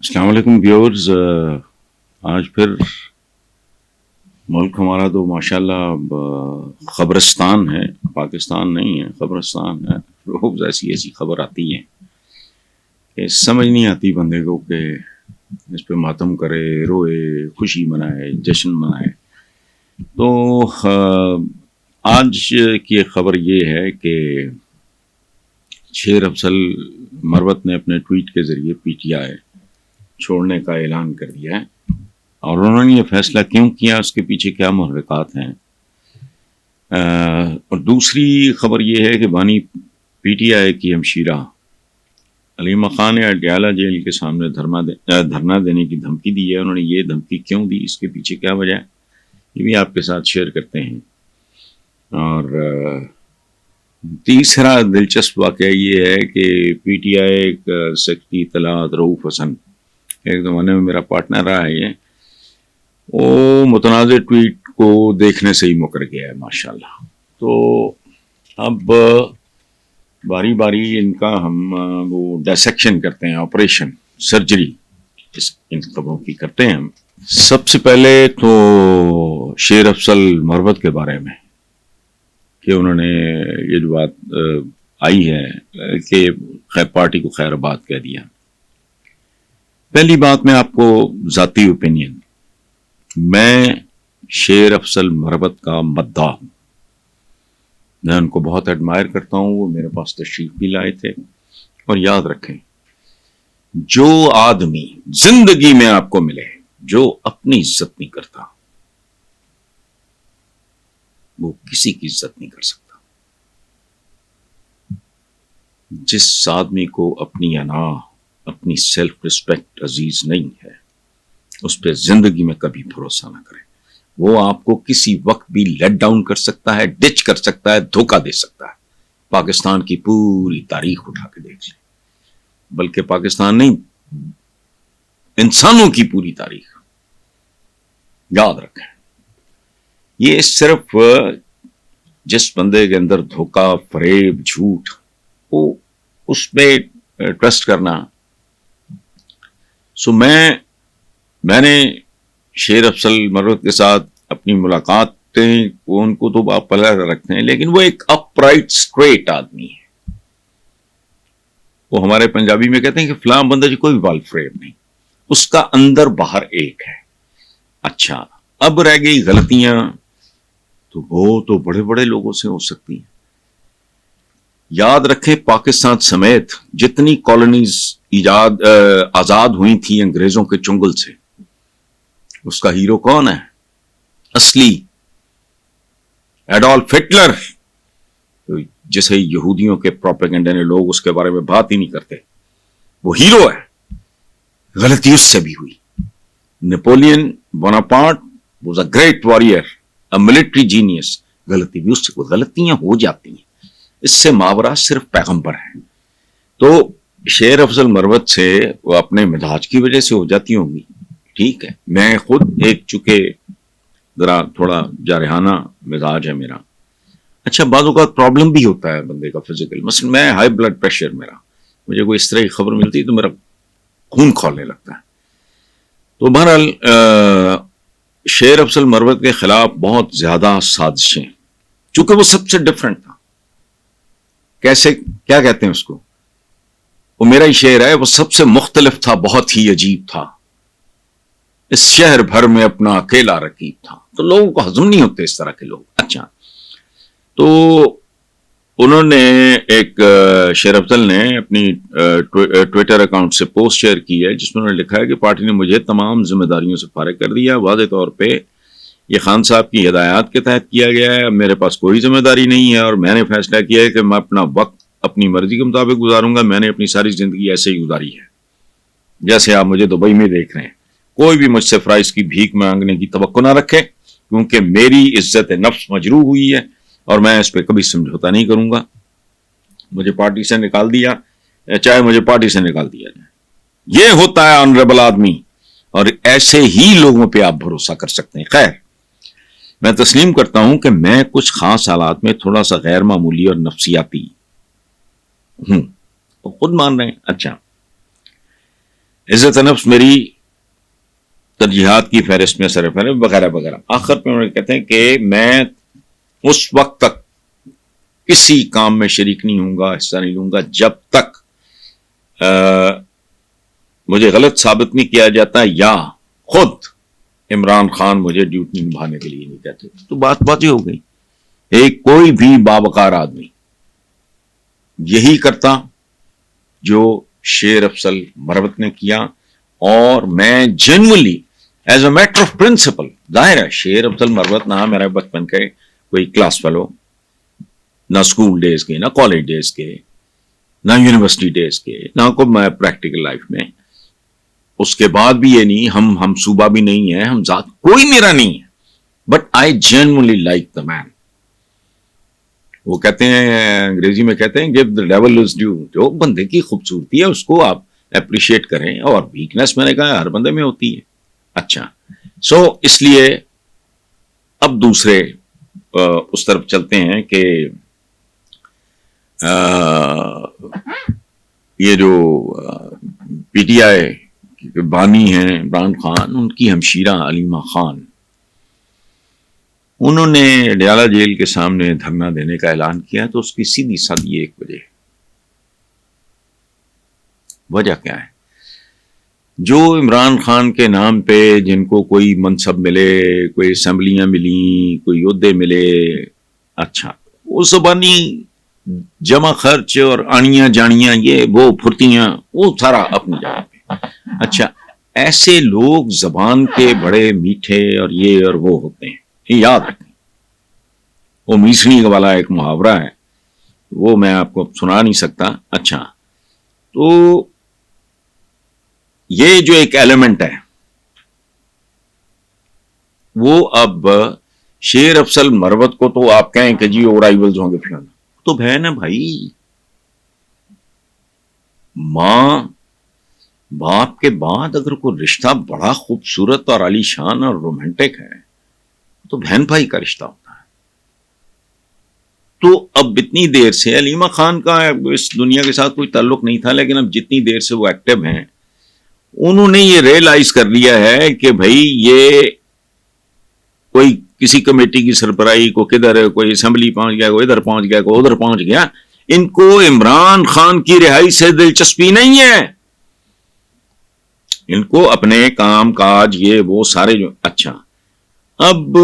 السلام علیکم ویورز. آج پھر ملک ہمارا تو ماشاءاللہ خبرستان ہے، پاکستان نہیں ہے، خبرستان ہے. روز ایسی ایسی خبر آتی ہے کہ سمجھ نہیں آتی بندے کو کہ اس پہ ماتم کرے، روئے، خوشی منائے، جشن منائے. تو آج کی ایک خبر یہ ہے کہ شیر افضل مروت نے اپنے ٹویٹ کے ذریعے پی ٹی آئی چھوڑنے کا اعلان کر دیا ہے. اور انہوں نے یہ فیصلہ کیوں کیا، اس کے پیچھے کیا محرکات ہیں. اور دوسری خبر یہ ہے کہ بانی پی ٹی آئی کی ہمشیرہ علیمہ خان نے اڈیالہ جیل کے سامنے دھرنا دینے کی دھمکی دی ہے. انہوں نے یہ دھمکی کیوں دی، اس کے پیچھے کیا وجہ ہے، یہ بھی آپ کے ساتھ شیئر کرتے ہیں. اور تیسرا دلچسپ واقعہ یہ ہے کہ پی ٹی آئی سیکرٹری اطلاعات رؤوف حسن، ایک زمانے میں میرا پارٹنر رہا ہے، یہ وہ متنازع ٹویٹ کو دیکھنے سے ہی مکر گیا ہے ماشاءاللہ. تو اب باری باری ان کا ہم وہ ڈائسیکشن کرتے ہیں، آپریشن سرجری ان خبروں کی کرتے ہیں. ہم سب سے پہلے تو شیر افضل مروت کے بارے میں کہ انہوں نے یہ جو بات آئی ہے کہ پارٹی کو خیر آباد کہہ دیا. پہلی بات میں آپ کو ذاتی اوپینین، میں شیر افضل مروت کا مداح ہوں. میں ان کو بہت ایڈمائر کرتا ہوں. وہ میرے پاس تشریف بھی لائے تھے. اور یاد رکھیں، جو آدمی زندگی میں آپ کو ملے جو اپنی عزت نہیں کرتا، وہ کسی کی عزت نہیں کر سکتا. جس آدمی کو اپنی انا، اپنی سیلف رسپیکٹ عزیز نہیں ہے، اس پہ زندگی میں کبھی بھروسہ نہ کریں. وہ آپ کو کسی وقت بھی لیٹ ڈاؤن کر سکتا ہے، ڈچ کر سکتا ہے، دھوکہ دے سکتا ہے. پاکستان کی پوری تاریخ اٹھا کے دیکھ لیں، بلکہ پاکستان نہیں، انسانوں کی پوری تاریخ. یاد رکھیں، یہ صرف جس بندے کے اندر دھوکہ، فریب، جھوٹ، وہ اس پہ ٹرسٹ کرنا. سو میں نے شیر افضل مروت کے ساتھ اپنی ملاقاتیں، ان کو تو آپ پلہ رکھتے ہیں، لیکن وہ ایک اپ رائٹ اسٹریٹ آدمی ہے. وہ ہمارے پنجابی میں کہتے ہیں کہ فلاں بندہ جی کوئی بال فریب نہیں، اس کا اندر باہر ایک ہے. اچھا، اب رہ گئی غلطیاں، تو وہ تو بڑے بڑے لوگوں سے ہو سکتی ہیں. یاد رکھیں، پاکستان سمیت جتنی کالونیز آزاد ہوئی تھیں انگریزوں کے چنگل سے، اس کا ہیرو کون ہے اصلی؟ ایڈولف ہٹلر، جسے یہودیوں کے پروپیگنڈے نے لوگ اس کے بارے میں بات ہی نہیں کرتے، وہ ہیرو ہے. غلطی اس سے بھی ہوئی. Napoleon Bonaparte was a great warrior, a military genius. غلطی بھی اس سے، غلطیاں ہو جاتی ہیں، اس سے ماورا صرف پیغمبر ہے. تو شیر افضل مروت سے وہ اپنے مزاج کی وجہ سے ہو جاتی ہوں گی، ٹھیک ہے. میں خود ایک چونکہ ذرا تھوڑا جارحانہ مزاج ہے میرا. اچھا، بعض اوقات پرابلم بھی ہوتا ہے بندے کا فزیکل. مثلا میں ہائی بلڈ پریشر میرا، مجھے کوئی اس طرح کی خبر ملتی ہے تو میرا خون کھولنے لگتا ہے. تو بہرحال شیر افضل مروت کے خلاف بہت زیادہ سازشیں، چونکہ وہ سب سے ڈفرنٹ تھا. کیسے، کیا کہتے ہیں اس کو، وہ میرا ہی شعر ہے، وہ سب سے مختلف تھا، بہت ہی عجیب تھا، اس شہر بھر میں اپنا اکیلا رقیب تھا. تو لوگوں کو ہضم نہیں ہوتے اس طرح کے لوگ. اچھا، تو انہوں نے ایک شیر افضل نے اپنی ٹویٹر اکاؤنٹ سے پوسٹ شیئر کی ہے، جس میں انہوں نے لکھا ہے کہ پارٹی نے مجھے تمام ذمہ داریوں سے فارغ کر دیا. واضح طور پہ یہ خان صاحب کی ہدایات کے تحت کیا گیا ہے. میرے پاس کوئی ذمہ داری نہیں ہے، اور میں نے فیصلہ کیا ہے کہ میں اپنا وقت اپنی مرضی کے مطابق گزاروں گا. میں نے اپنی ساری زندگی ایسے ہی گزاری ہے جیسے آپ مجھے دبئی میں دیکھ رہے ہیں. کوئی بھی مجھ سے فرائض کی بھیک مانگنے کی توقع نہ رکھے، کیونکہ میری عزت نفس مجروح ہوئی ہے اور میں اس پہ کبھی سمجھوتا نہیں کروں گا. مجھے پارٹی سے نکال دیا، چاہے مجھے پارٹی سے نکال دیا جائے. یہ ہوتا ہے آنریبل آدمی، اور ایسے ہی لوگوں پہ آپ بھروسہ کر سکتے ہیں. خیر، میں تسلیم کرتا ہوں کہ میں کچھ خاص حالات میں تھوڑا سا غیر معمولی اور نفسیاتی ہوں، تو خود مان رہے ہیں. اچھا، عزت نفس میری ترجیحات کی فہرست میں سر فہرست وغیرہ وغیرہ. آخر پہ انہوں نے کہتے ہیں کہ میں اس وقت تک کسی کام میں شریک نہیں ہوں گا, حصہ نہیں لوں گا, جب تک مجھے غلط ثابت نہیں کیا جاتا یا خود عمران خان مجھے ڈیوٹی نبھانے کے لیے نہیں کہتے. تو بات واضح ہو گئی. ایک کوئی بھی باوقار آدمی یہی کرتا جو شیر افضل مروت نے کیا, اور میں generally as a matter of principle, ظاہر ہے شیر افضل مروت نہ میرا بچپن کے کوئی کلاس فیلو, نہ اسکول ڈیز کے, نہ کالج ڈیز کے, نہ یونیورسٹی ڈیز کے, نہ کوئی میں پریکٹیکل لائف میں. اس کے بعد بھی یہ نہیں, ہم صوبہ بھی نہیں ہے, ہم ذات کوئی میرا نہیں ہے, but I generally like the main. وہ کہتے ہیں انگریزی میں کہتے ہیں give the devil his due. جو بندے کی خوبصورتی ہے اس کو آپ اپریشیٹ کریں, اور ویکنس میں نے کہا ہر بندے میں ہوتی ہے. اچھا, سو اس لیے اب دوسرے اس طرف چلتے ہیں کہ یہ جو پی ٹی آئی بانی ہیں عمران خان, ان کی ہمشیرہ علیمہ خان, انہوں نے ڈیالہ جیل کے سامنے دھرنا دینے کا اعلان کیا. تو اس کی سیدھی سادھی ایک وجہ کیا ہے؟ جو عمران خان کے نام پہ جن کو کوئی منصب ملے, کوئی اسمبلیاں ملیں, کوئی عہدے ملے, اچھا وہ زبانی جمع خرچ اور آنیاں جانیاں یہ وہ پھرتیاں وہ سارا اپنی جگہ پہ. اچھا, ایسے لوگ زبان کے بڑے میٹھے اور یہ اور وہ ہوتے ہیں, یاد رکھیں. وہ میسنی والا ایک محاورہ ہے, وہ میں آپ کو سنا نہیں سکتا. اچھا, تو یہ جو ایک ایلیمنٹ ہے وہ اب شیر افضل مروت کو تو آپ کہیں کہ جی وہ رائیولز ہوں گے فلانا, تو بہن ہے بھائی, ماں باپ کے بعد اگر کوئی رشتہ بڑا خوبصورت اور عالی شان اور رومانٹک ہے تو بہن بھائی کا رشتہ ہوتا ہے. تو اب اتنی دیر سے علیمہ خان کا اس دنیا کے ساتھ کوئی تعلق نہیں تھا, لیکن اب جتنی دیر سے وہ ایکٹیو ہیں انہوں نے یہ ریئلائز کر لیا ہے کہ بھائی یہ کوئی کسی کمیٹی کی سربراہی کو کدھر, کوئی اسمبلی پہنچ گیا, کوئی ادھر پہنچ گیا, کوئی ادھر پہنچ گیا, ان کو عمران خان کی رہائی سے دلچسپی نہیں ہے. ان کو اپنے کام کاج یہ وہ سارے جو. اچھا, اب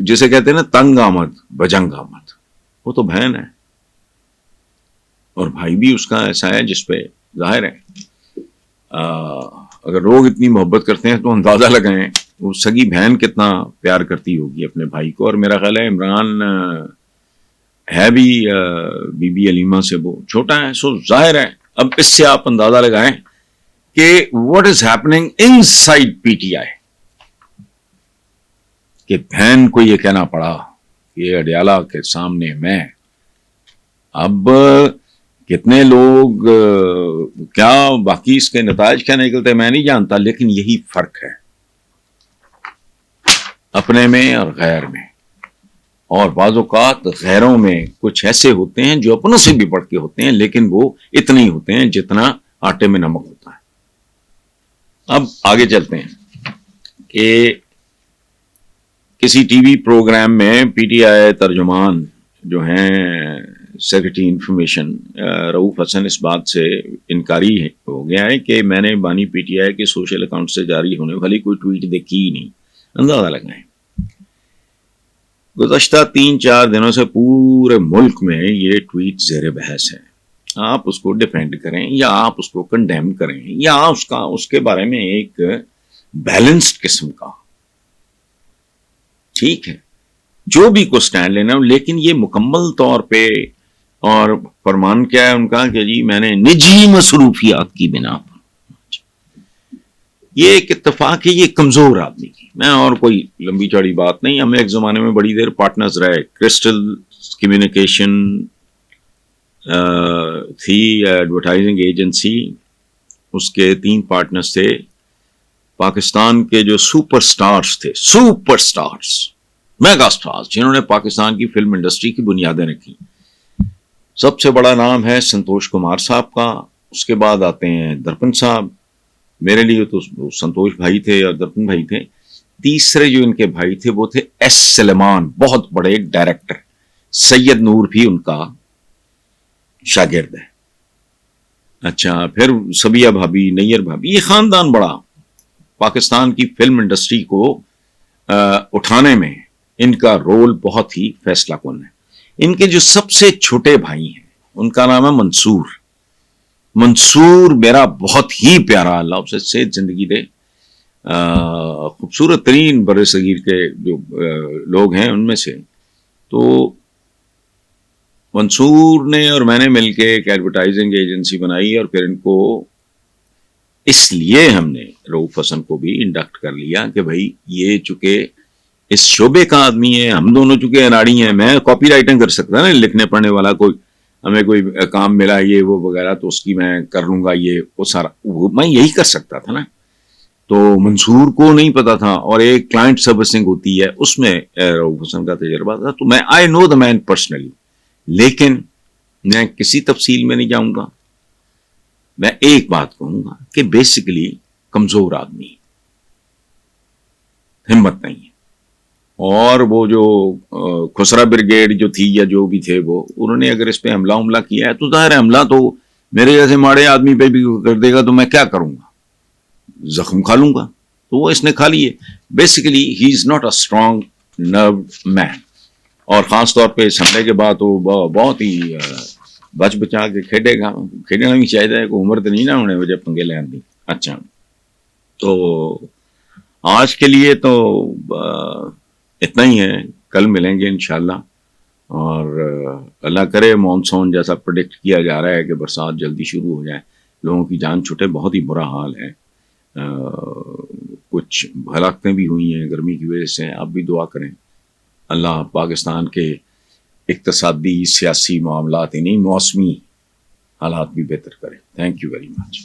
جسے کہتے ہیں نا تنگ آمد بجنگ آمد, وہ تو بہن ہے, اور بھائی بھی اس کا ایسا ہے جس پہ ظاہر ہے اگر لوگ اتنی محبت کرتے ہیں تو اندازہ لگائیں وہ سگی بہن کتنا پیار کرتی ہوگی اپنے بھائی کو. اور میرا خیال ہے عمران ہے بھی بی بی علیمہ سے وہ چھوٹا ہے, سو ظاہر ہے اب اس سے آپ اندازہ لگائیں کہ what is happening in side P T I, کہ بہن کو یہ کہنا پڑا کہ اڈیالہ کے سامنے میں. اب کتنے لوگ کیا باقی اس کے نتائج کیا نکلتے میں نہیں جانتا, لیکن یہی فرق ہے اپنے میں اور غیر میں. اور بعض اوقات غیروں میں کچھ ایسے ہوتے ہیں جو اپنوں سے بھی بڑھ کے ہوتے ہیں, لیکن وہ اتنے ہی ہوتے ہیں جتنا آٹے میں نمک ہوتا ہے. اب آگے چلتے ہیں کہ کسی ٹی وی پروگرام میں پی ٹی آئی ترجمان جو ہیں سیکرٹری انفارمیشن رؤوف حسن اس بات سے انکاری ہو گیا ہے کہ میں نے بانی پی ٹی آئی کے سوشل اکاؤنٹ سے جاری ہونے والی کوئی ٹویٹ دیکھی ہی نہیں. اندازہ لگائیں, گزشتہ 3-4 دنوں سے پورے ملک میں یہ ٹویٹ زیر بحث ہے. آپ اس کو ڈیفینڈ کریں یا آپ اس کو کنڈیم کریں یا اس کے بارے میں ایک بیلنسڈ قسم کا, ٹھیک ہے, جو بھی کو سٹینڈ لینا, لیکن یہ مکمل طور پہ. اور فرمان کیا ہے ان کا کہ جی میں نے نجی مصروفیات کی بنا پر. یہ ایک اتفاق ہے, یہ کمزور آدمی کی. میں اور کوئی لمبی چوڑی بات نہیں, ہم ایک زمانے میں بڑی دیر پارٹنرز رہے. کرسٹل کمیونیکیشن تھی ایڈورٹائزنگ ایجنسی, اس کے 3 پارٹنرز تھے. پاکستان کے جو سپر سٹارز تھے, سپر سٹارز, میگا سٹارز, جنہوں نے پاکستان کی فلم انڈسٹری کی بنیادیں رکھی. سب سے بڑا نام ہے سنتوش کمار صاحب کا, اس کے بعد آتے ہیں درپن صاحب، میرے لیے تو سنتوش بھائی تھے اور درپن بھائی تھے. تیسرے جو ان کے بھائی تھے وہ تھے ایس سلیمان، بہت بڑے ڈائریکٹر. سید نور بھی ان کا شاگرد ہے. اچھا، پھر سبیہ بھابی، نیر بھابی، یہ خاندان بڑا پاکستان کی فلم انڈسٹری کو اٹھانے میں ان کا رول بہت ہی فیصلہ کن ہے. ان کے جو سب سے چھوٹے بھائی ہیں ان کا نام ہے منصور. منصور میرا بہت ہی پیارا، اللہ اسے صحت زندگی دے، خوبصورت ترین بر صغیر کے جو لوگ ہیں ان میں سے. تو منصور نے اور میں نے مل کے ایک ایڈورٹائزنگ ایجنسی بنائی، اور پھر ان کو اس لیے ہم نے رؤوف حسن کو بھی انڈکٹ کر لیا کہ بھائی یہ چونکہ اس شعبے کا آدمی ہے، ہم دونوں چونکہ اناڑی ہیں. میں کاپی رائٹنگ کر سکتا نا، لکھنے پڑھنے والا، کوئی ہمیں کوئی کام ملا یہ وہ وغیرہ تو اس کی میں کر لوں گا، یہ وہ سارا میں یہی کر سکتا تھا نا. تو منصور کو نہیں پتا تھا، اور ایک کلائنٹ سروسنگ ہوتی ہے اس میں رؤوف حسن کا تجربہ تھا. تو میں آئی نو دا مین پرسنلی، لیکن میں کسی تفصیل میں نہیں جاؤں گا. میں ایک بات کہوں گا کہ بیسیکلی کمزور آدمی، ہمت نہیں ہے. اور وہ جو خسرا بریگیڈ جو تھی یا جو بھی تھے وہ، انہوں نے اگر اس پہ حملہ کیا ہے تو ظاہر ہے حملہ تو میرے جیسے ماڑے آدمی پہ بھی کر دے گا تو میں کیا کروں گا، زخم کھا لوں گا. تو وہ اس نے کھا لیے. Basically he is not a strong nerve man, اور خاص طور پہ اس حملے کے بعد وہ بہت ہی بچ بچا کے کھیلے گا. کھیلنا بھی چاہیے، کوئی عمر تو نہیں نا ہونے وجہ پنگے لے آتی. اچھا، تو آج کے لیے تو اتنا ہی ہے. کل ملیں گے انشاءاللہ، اور اللہ کرے مانسون جیسا پریڈکٹ کیا جا رہا ہے کہ برسات جلدی شروع ہو جائے، لوگوں کی جان چھوٹے. بہت ہی برا حال ہے. کچھ ہلاکتیں بھی ہوئی ہیں گرمی کی وجہ سے. آپ بھی دعا کریں اللہ پاکستان کے اقتصادی سیاسی معاملات ہی نہیں، موسمی حالات بھی بہتر کرے. Thank you very much.